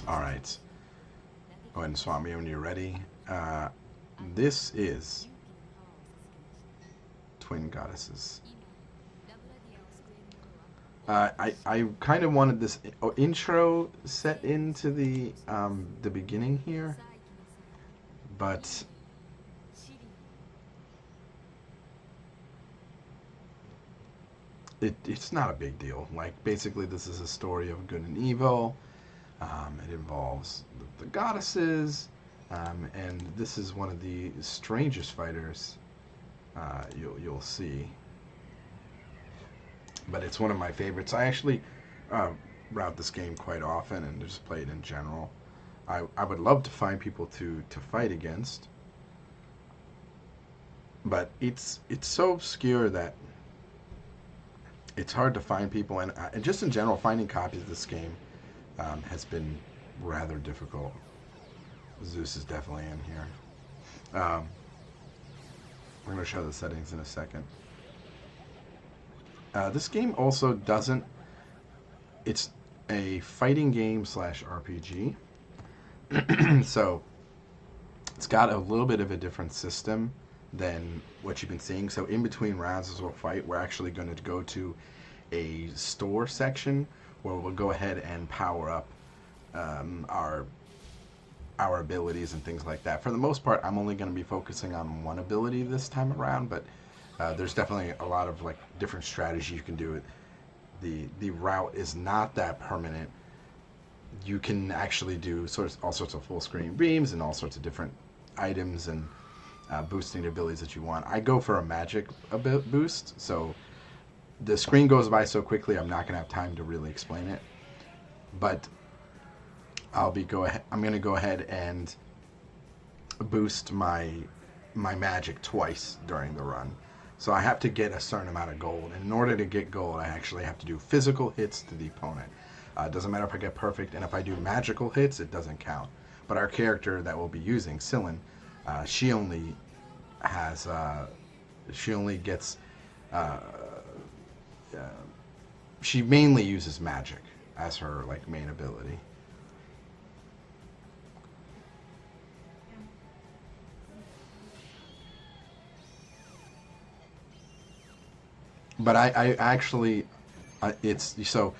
Alright. Go ahead and swap me when you're ready. This is Twin Goddesses. I kind of wanted this intro set into the beginning here, but it's not a big deal. Like, basically, this is a story of good and evil. It involves the goddesses, and this is one of the strangest fighters you'll see. But it's one of my favorites. I actually route this game quite often and just play it in general. I would love to find people to fight against, but it's so obscure that it's hard to find people, and just in general, finding copies of this game has been rather difficult. Zeus is definitely in here. We're going to show the settings in a second. This game also doesn't... It's a fighting game slash RPG. So it's got a little bit of a different system than what you've been seeing. So in between rounds as we'll fight, we're actually going to go to a store section where we'll go ahead and power up our abilities and things like that. For the most part, I'm only going to be focusing on one ability this time around, but there's definitely a lot of like different strategies you can do. The route is not that permanent. You can actually do all sorts of full screen beams and all sorts of different items and boosting the abilities that you want. I go for a magic boost, so the screen goes by so quickly I'm not going to have time to really explain it. But I'm going to go ahead and boost my magic twice during the run. So I have to get a certain amount of gold. And in order to get gold, I actually have to do physical hits to the opponent. It doesn't matter if I get perfect, and if I do magical hits, it doesn't count. But our character that we'll be using, Sillin, she only gets... she mainly uses magic as her like main ability. But I actually, it's so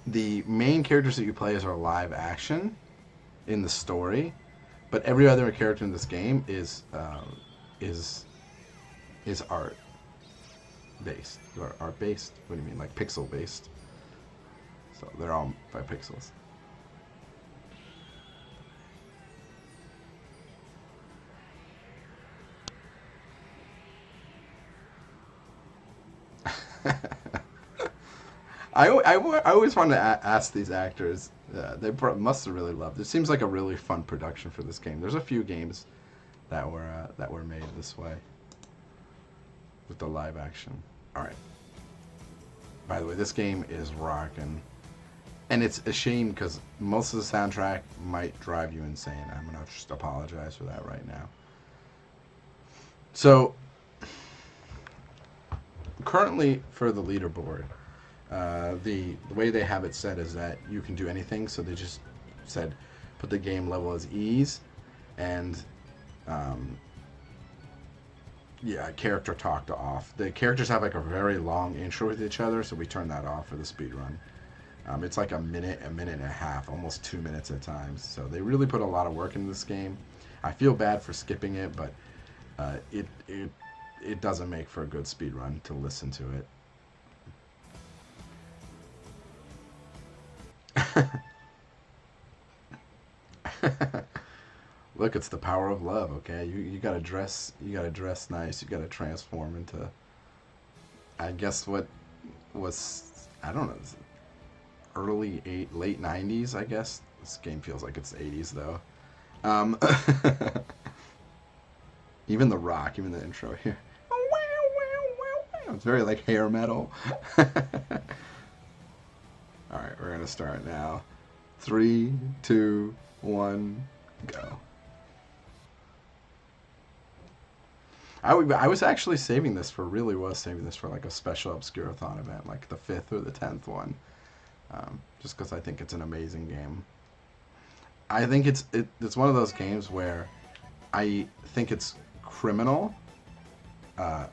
the main characters that you play as are live action in the story, but every other character in this game is art based or art based. What do you mean, like pixel based? So they're all by pixels. I always wanted to ask these actors. They must have really loved it. It seems like a really fun production for this game. There's a few games that were made this way with the live action. All right. By the way, this game is rocking, and it's a shame because most of the soundtrack might drive you insane. I'm gonna just apologize for that right now. So currently for the leaderboard, the way they have it set is that you can do anything. So they just said put the game level as ease, and yeah, character talk to off. The characters have like a very long intro with each other, so we turn that off for the speed run. It's like a minute and a half, almost 2 minutes at times. So they really put a lot of work into this game. I feel bad for skipping it, but it doesn't make for a good speed run to listen to it. Look, it's the power of love. Okay, you gotta dress nice. You gotta transform into, I guess, what was, I don't know, late 90s. I guess this game feels like it's 80s though. Even the rock, even the intro here, it's very like hair metal. All right, we're gonna start now. 3, 2, 1, go. I was actually saving this for like a special Obscurathon event, like the 5th or the 10th one, just because I think it's an amazing game. I think it's one of those games where I think it's criminal. Uh,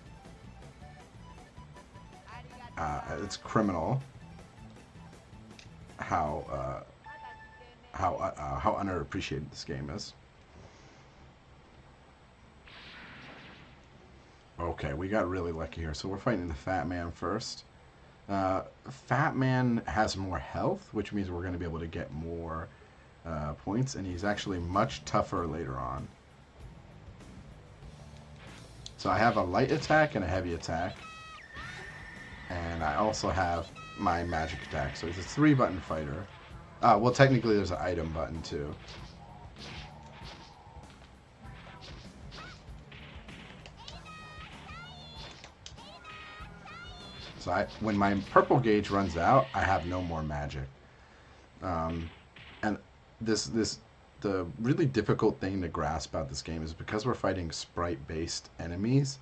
it's criminal how how underappreciated this game is. Okay, we got really lucky here. So we're fighting the Fat Man first. Fat Man has more health, which means we're going to be able to get more points, and he's actually much tougher later on. So I have a light attack and a heavy attack, and I also have my magic attack. So it's a 3-button fighter. Well, technically there's an item button too. So when my purple gauge runs out, I have no more magic. And the really difficult thing to grasp about this game is because we're fighting sprite-based enemies.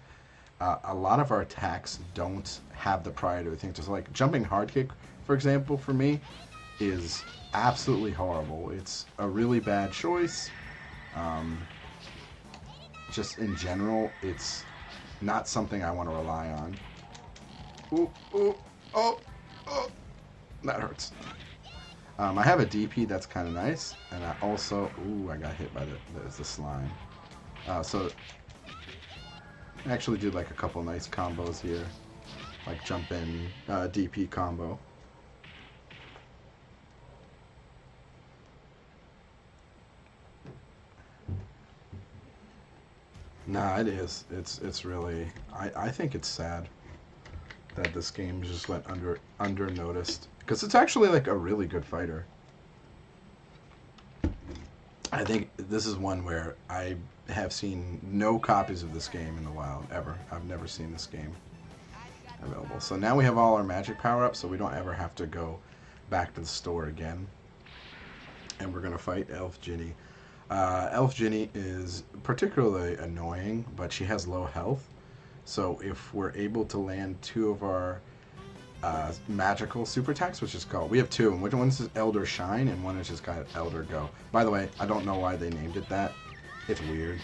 A lot of our attacks don't have the priority things. Just like jumping hard kick, for example, for me, is absolutely horrible. It's a really bad choice. Just in general, it's not something I want to rely on. Ooh, ooh, oh, oh, that hurts. I have a DP that's kind of nice, and I also, ooh, I got hit by the slime. So I actually did like a couple nice combos here, like jump in DP combo. Nah, it is. It's really. I think it's sad that this game just went under noticed, because it's actually like a really good fighter. I think this is one where I have seen no copies of this game in the wild ever. I've never seen this game available. So now we have all our magic power ups, so we don't ever have to go back to the store again. And we're gonna fight Elf Ginny. Elf Ginny is particularly annoying, but she has low health. So if we're able to land 2 of our magical super attacks, which is called, we have 2, and which one's is Elder Shine, and one is just got Elder Go. By the way, I don't know why they named it that. It's weird.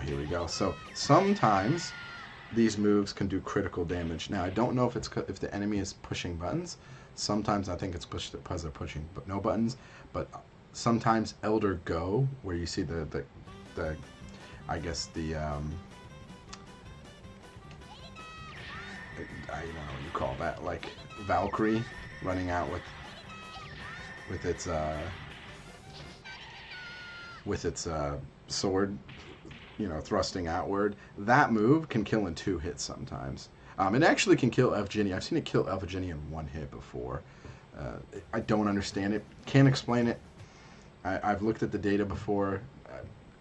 Here we go. So sometimes these moves can do critical damage. Now I don't know if it's if the enemy is pushing buttons. Sometimes I think it's pushed because they're pushing but no buttons. But sometimes Elder Go, where you see the I guess the I don't know what you call that, like Valkyrie running out with its sword, you know, thrusting outward. That move can kill in 2 hits sometimes. It actually can kill Elf Ginny. I've seen it kill Elf Ginny in 1 hit before. I don't understand it. Can't explain it. I've looked at the data before.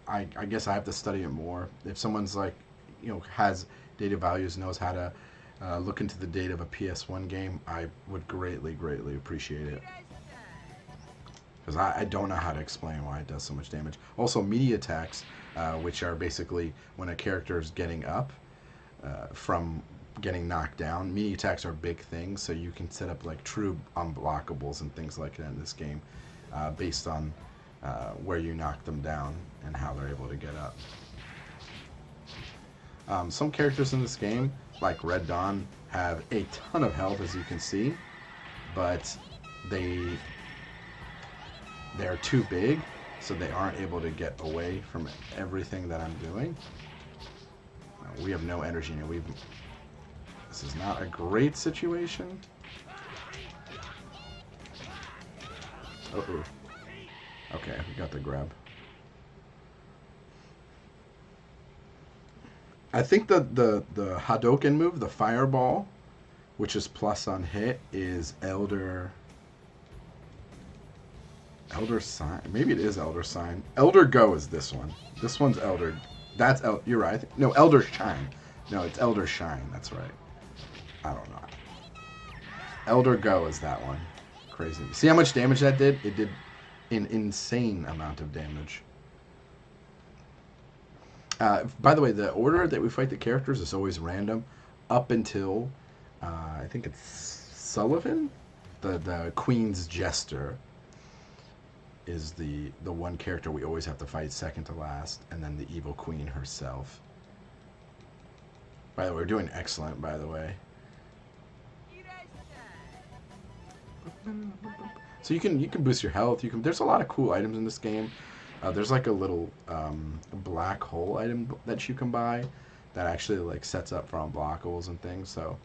I guess I have to study it more. If someone's like, you know, has data values, knows how to look into the data of a PS1 game, I would greatly appreciate it. Because I don't know how to explain why it does so much damage. Also, melee attacks, which are basically when a character is getting up from getting knocked down. Melee attacks are big things, so you can set up like true unblockables and things like that in this game based on where you knock them down and how they're able to get up. Some characters in this game, like Red Dawn, have a ton of health, as you can see, but they're too big, so they aren't able to get away from everything that I'm doing. We have no energy now. This is not a great situation. Uh-oh. Okay, we got the grab. I think the Hadoken move, the fireball, which is plus on hit, is Elder Sign. Maybe it is Elder Sign. Elder Go is this one. This one's Elder. That's you're right. No, Elder Shine. No, it's Elder Shine. That's right. I don't know. Elder Go is that one. Crazy. See how much damage that did? It did an insane amount of damage. By the way, the order that we fight the characters is always random up until I think it's Sullivan, the Queen's Jester, is the one character we always have to fight second to last, and then the evil queen herself. By the way, we're doing excellent, by the way. So you can boost your health. There's a lot of cool items in this game. There's like a little black hole item that you can buy that actually like sets up for unblockables and things. So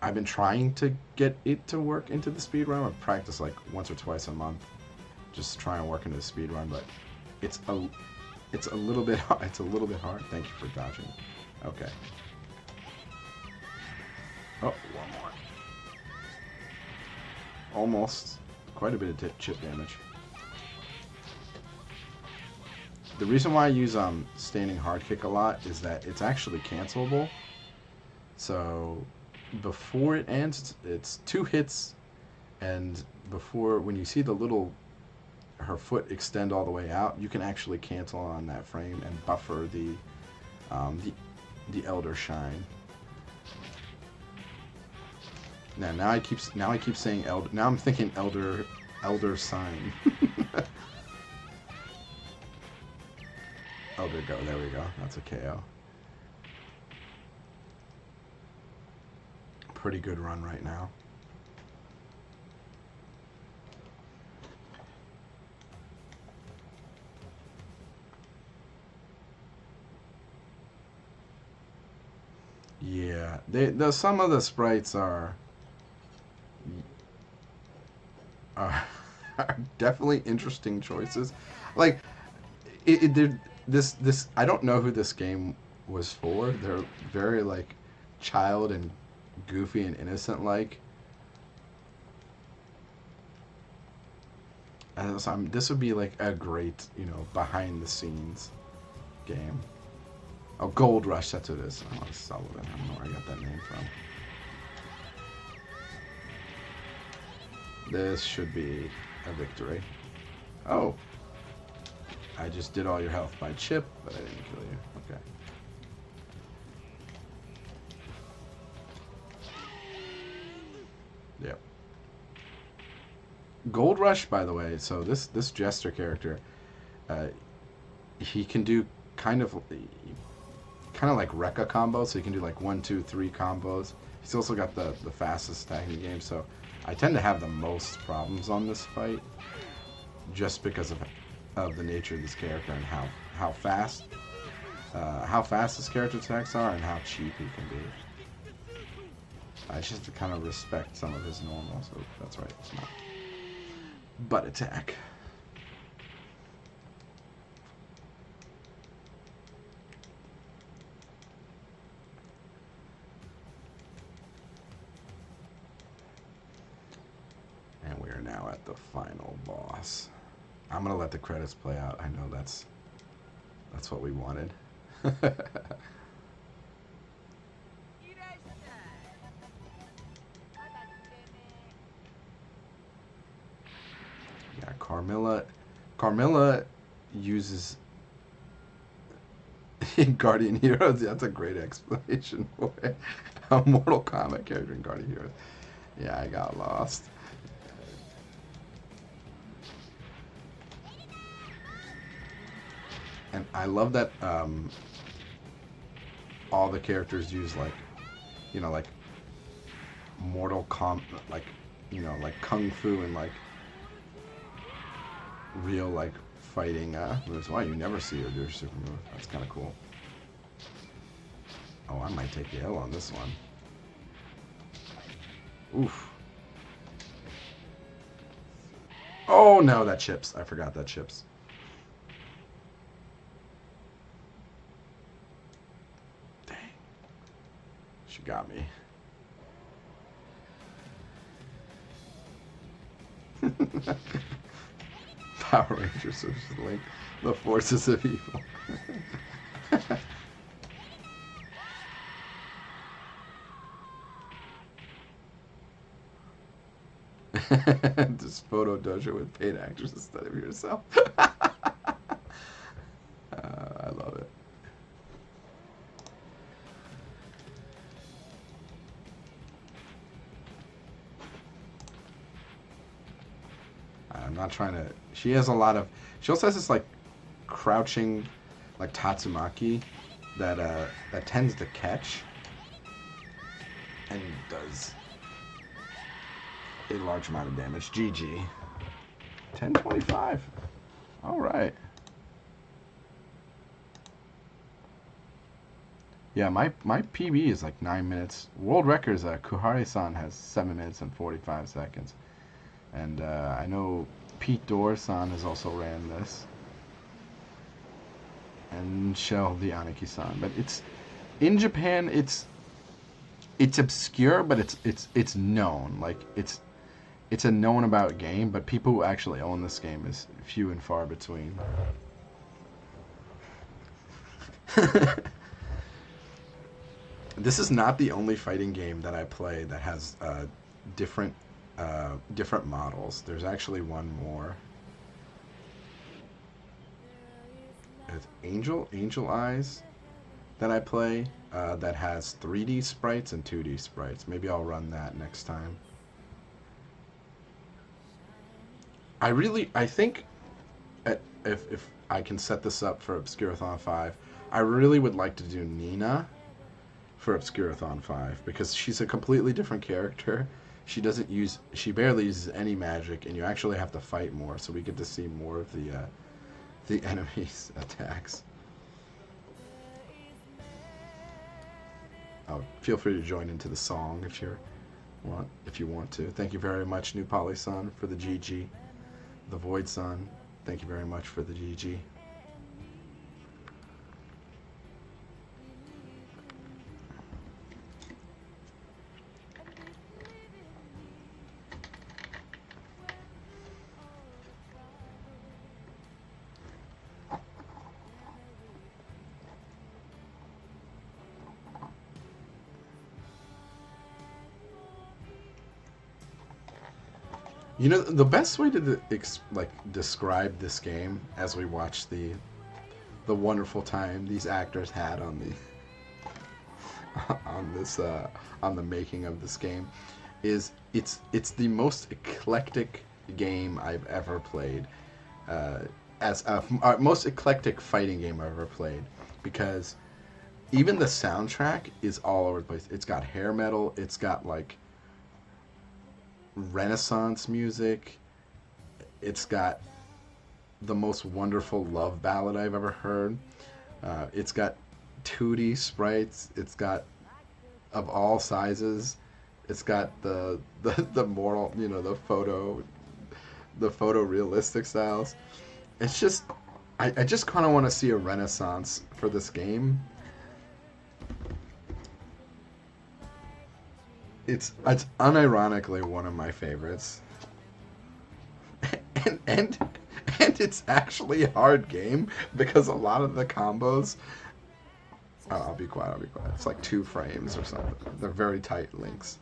I've been trying to get it to work into the speedrun. I've practiced like once or twice a month, just try and work into the speedrun, but it's a little bit hard. Thank you for dodging. Okay. Oh, one more. Almost. Quite a bit of chip damage. The reason why I use standing hard kick a lot is that it's actually cancelable. So before it ends, it's 2 hits, and when you see the little her foot extend all the way out, you can actually cancel on that frame and buffer the Elder Shine. Now I keep saying Elder. Now I'm thinking Elder Sign. Elder Go. There we go. That's a KO. Pretty good run right now. Yeah, some of the sprites are definitely interesting choices. Like this I don't know who this game was for. They're very like child and goofy and innocent like. And so this would be like a great, behind the scenes game. Oh, Gold Rush, that's what it is. Oh, Sullivan. I don't know where I got that name from. This should be a victory. Oh. I just did all your health by chip, but I didn't kill you. Okay. Yep. Gold Rush, by the way, so this Jester character, he can do kind of like Rekka combos, so he can do like 1, 2, 3 combos. He's also got the fastest stack in the game, so I tend to have the most problems on this fight just because of the nature of this character and how fast his character attacks are and how cheap he can be. I just have to kind of respect some of his normal, so that's right, it's not butt attack. And we are now at the final boss. I'm gonna let the credits play out. I know that's what we wanted. Yeah, Carmilla uses in Guardian Heroes. That's a great explanation for it. A Mortal Kombat character in Guardian Heroes. Yeah, I got lost. And I love that all the characters use like Mortal Kombat, like Kung Fu and like real like fighting moves. Why you never see her do her super move? That's kind of cool. Oh, I might take the L on this one. Oof. Oh no, that chips. I forgot that chips. Dang. She got me. Power Rangers versus Link, the forces of evil. Just photo dojo with paid actors instead of yourself. I love it. I'm not trying to. She has a lot of. She also has this like crouching, like Tatsumaki, that tends to catch and does a large amount of damage. GG. 10:25. All right. Yeah, my PB is like 9 minutes. World records, Kuhari-san has 7 minutes and 45 seconds. And I know Pete Dorr-san has also ran this. And Shell the Aniki-san. But it's in Japan it's obscure, but it's known. Like it's a known about game, but people who actually own this game is few and far between. This is not the only fighting game that I play that has different different models. There's actually one more. It's Angel Eyes that I play that has 3D sprites and 2D sprites. Maybe I'll run that next time. I think if I can set this up for Obscurathon 5, I really would like to do Nina for Obscurathon 5 because she's a completely different character. She barely uses any magic, and you actually have to fight more, so we get to see more of the enemy's attacks. Oh, feel free to join into the song if you want to. Thank you very much, New Poly-san, for the GG. The Void-san, thank you very much for the GG. You know, the best way to describe this game as we watch the wonderful time these actors had on the making of this game is it's the most eclectic game I've ever played, most eclectic fighting game I've ever played, because even the soundtrack is all over the place. It's got hair metal, it's got like Renaissance music, it's got the most wonderful love ballad I've ever heard. It's got 2D sprites. It's got of all sizes. It's got the moral, the photorealistic styles. It's just, I just kind of want to see a renaissance for this game. It's unironically one of my favorites, and it's actually a hard game because a lot of the combos. Oh, I'll be quiet. It's like 2 frames or something. They're very tight links.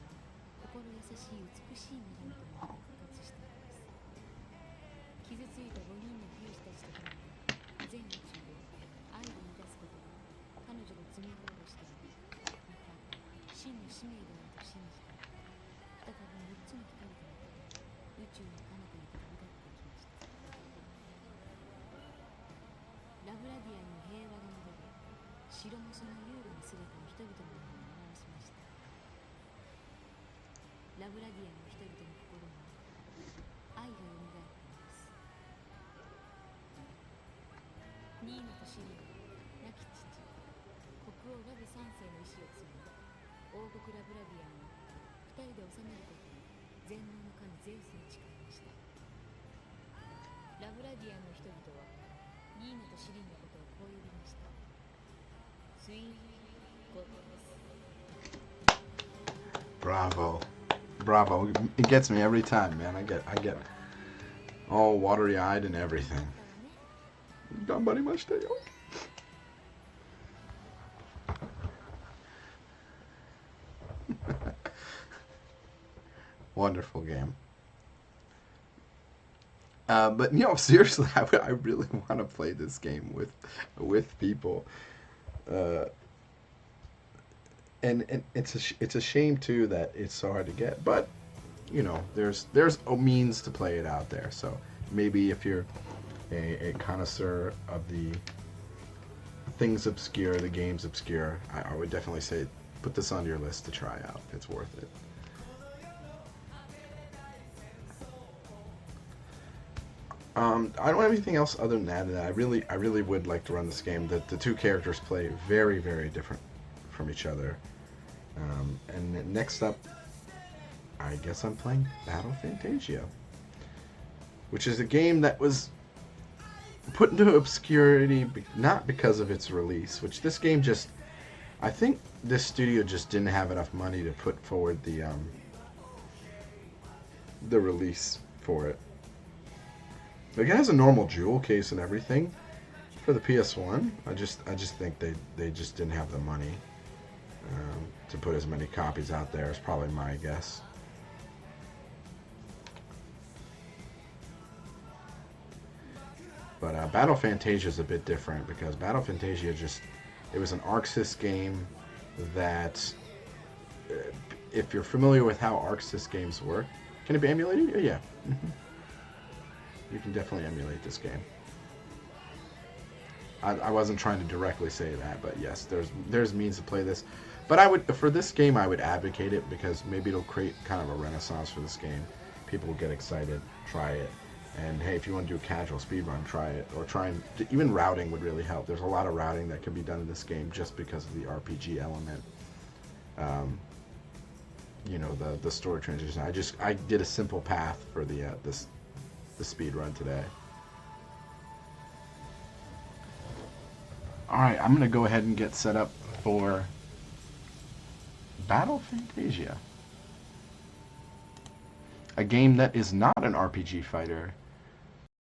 Bravo. It gets me every time, man. I get all watery-eyed and everything. Ganbari mashita yo. Wonderful game. But seriously, I really want to play this game with people. And it's a shame too that it's so hard to get. But you know, there's a means to play it out there. So maybe if you're a connoisseur of the things obscure, the games obscure, I would definitely say put this on your list to try out. It's worth it. I don't have anything else other than that. I really would like to run this game. The two characters play very, very different from each other. And next up, I guess I'm playing Battle Fantasia, which is a game that was put into obscurity not because of its release, which this game just, I think this studio just didn't have enough money to put forward the release for it. Like, it has a normal jewel case and everything for the PS1. I just think they just didn't have the money to put as many copies out there, is probably my guess. But Battle Fantasia is a bit different because Battle Fantasia it was an ArcSys game that, if you're familiar with how ArcSys games work, can it be emulated? Yeah. You can definitely emulate this game. I wasn't trying to directly say that, but yes, there's means to play this. But for this game, I would advocate it because maybe it'll create kind of a renaissance for this game. People will get excited, try it. And hey, if you want to do a casual speedrun, try it. Or even routing would really help. There's a lot of routing that can be done in this game just because of the RPG element. You know, the story transition. I did a simple path for the speedrun today. Alright, I'm going to go ahead and get set up for Battle Fantasia. A game that is not an RPG fighter,